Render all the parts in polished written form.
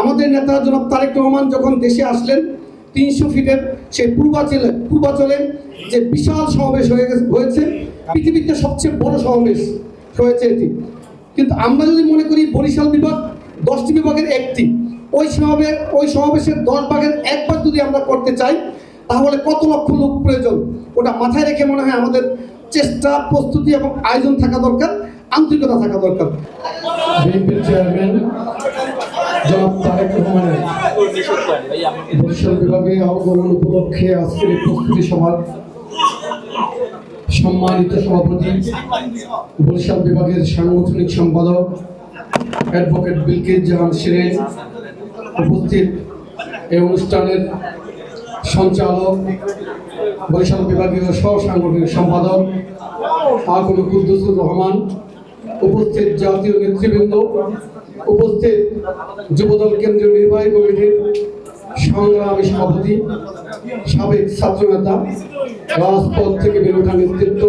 আমাদের নেতা জনাব তারেক রহমান যখন দেশে আসলেন 300 ফিটের সেই পূর্বাচলে যে বিশাল সমাবেশ হয়েছে, পৃথিবীতে সবচেয়ে বড় সমাবেশ হয়েছে এটি। কিন্তু আমরা যদি মনে করি বরিশাল বিভাগ 10টি বিভাগের একটি, ওই সমাবেশের 10 ভাগের 1 ভাগ যদি আমরা করতে চাই তাহলে কত লক্ষ লোক প্রয়োজন, ওটা মাথায় রেখে মনে হয় আমাদের চেষ্টা, প্রস্তুতি এবং আয়োজন থাকা দরকার, আন্তরিকতা থাকা দরকার। বিএনপির চেয়ারম্যান জনাব তারেক রহমানের বরিশাল বিভাগে আগমন উপলক্ষে আজকের এই প্রস্তুতি সভার সম্মানিত সভাপতি, বরিশাল বিভাগের সাংগঠনিক সম্পাদক অ্যাডভোকেট বিলকিস জাহান শিরিন, উপস্থিত এই অনুষ্ঠানের সঞ্চালক বরিশাল বিভাগীয় সহ সাংগঠনিক সম্পাদক আগুন কুদ্দুসুর রহমান, উপস্থিত জাতীয় নেতৃবৃন্দ, উপস্থিত যুবদল কেন্দ্রীয় নির্বাহী কমিটির সংগ্রামী সভাপতি, সাবেক ছাত্রনেতা, রাজপথ থেকে বের ওঠা নেতৃত্ব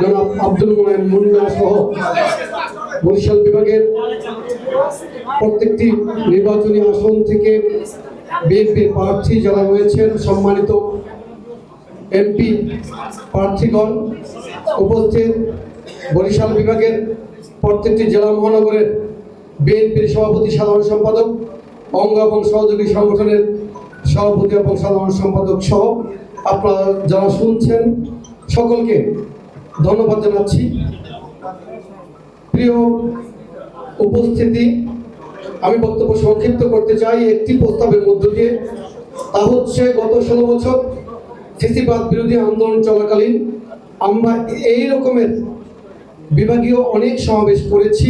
জনাব আব্দুল মোনায়েম মুন্না সহ বরিশাল বিভাগের প্রত্যেকটি নির্বাচনী আসন থেকে বিএনপির প্রার্থী যারা রয়েছেন, সম্মানিত এমপি প্রার্থীগণ, উপস্থিত বরিশাল বিভাগের প্রত্যেকটি জেলা মহানগরের বিএনপির সভাপতি, সাধারণ সম্পাদক, অঙ্গ এবং সহযোগী সংগঠনের সভাপতি এবং সাধারণ সম্পাদক সহ আপনারা যারা শুনছেন সকলকে ধন্যবাদ জানাচ্ছি। প্রিয় উপস্থিতি, আমি বক্তব্য সংক্ষিপ্ত করতে চাই একটি প্রস্তাবের মধ্য দিয়ে। তা হচ্ছে, গত 16 বছর ফ্যাসিবাদ বিরোধী আন্দোলন চলাকালীন আমরা এই রকমের বিভাগীয় অনেক সমাবেশ করেছি,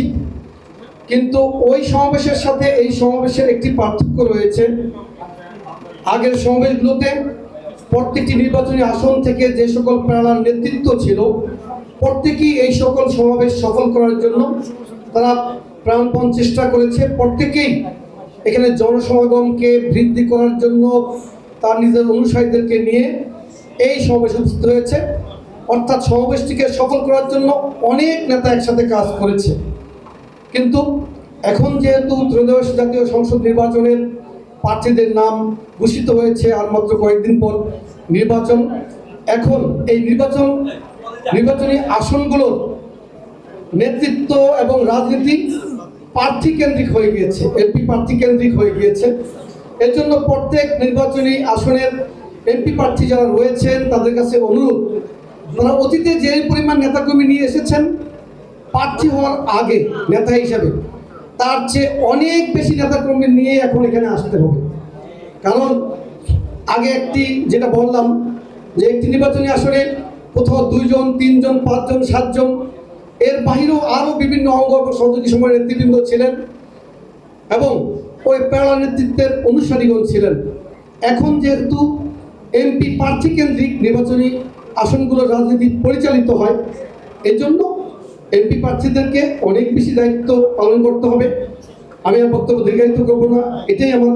কিন্তু ওই সমাবেশের সাথে এই সমাবেশের একটি পার্থক্য রয়েছে। আগের সমাবেশগুলোতে প্রত্যেকটি নির্বাচনী আসন থেকে যে সকল প্যানেলের নেতৃত্ব ছিল, প্রত্যেকেই এই সকল সমাবেশ সফল করার জন্য তারা প্রাণপণ চেষ্টা করেছে। প্রত্যেকেই এখানে জনসমাগমকে বৃদ্ধি করার জন্য তার নিজের অনুসারীদেরকে নিয়ে এই সমাবেশে উপস্থিত হয়েছে। অর্থাৎ সমাবেশটিকে সফল করার জন্য অনেক নেতা একসাথে কাজ করেছে। কিন্তু এখন যেহেতু ত্রয়োদশ জাতীয় সংসদ নির্বাচনের প্রার্থীদের নাম ঘোষিত হয়েছে, আর মাত্র কয়েকদিন পর নির্বাচন, এখন এই নির্বাচনী আসনগুলোর নেতৃত্ব এবং রাজনীতি প্রার্থী কেন্দ্রিক হয়ে গিয়েছে, এমপি প্রার্থী কেন্দ্রিক হয়ে গিয়েছে। এর জন্য প্রত্যেক নির্বাচনী আসনের এমপি প্রার্থী যারা রয়েছেন তাদের কাছে অনুরোধ, তারা অতীতে যে পরিমাণ নেতাকর্মী নিয়ে এসেছেন প্রার্থী হওয়ার আগে নেতা হিসাবে, তার চেয়ে অনেক বেশি নেতাকর্মী নিয়ে এখন এখানে আসতে হবে। কারণ আগে যেটা বললাম যে একটি নির্বাচনী আসনে কোথাও 2 জন, 3 জন, 5 জন, 7 জন, এর বাহিরেও আরও বিভিন্ন অঙ্গ এবং সহযোগী সময়ের নেতৃবৃন্দ ছিলেন এবং ওই প্যানেল নেতৃত্বের অনুসারীগণ ছিলেন। এখন যেহেতু এমপি প্রার্থী কেন্দ্রিক নির্বাচনী আসনগুলোর রাজনীতি পরিচালিত হয়, এজন্য এমপি প্রার্থীদেরকে অনেক বেশি দায়িত্ব পালন করতে হবে। আমি আর বক্তব্য দীর্ঘায়িত করবো না, এটাই আমার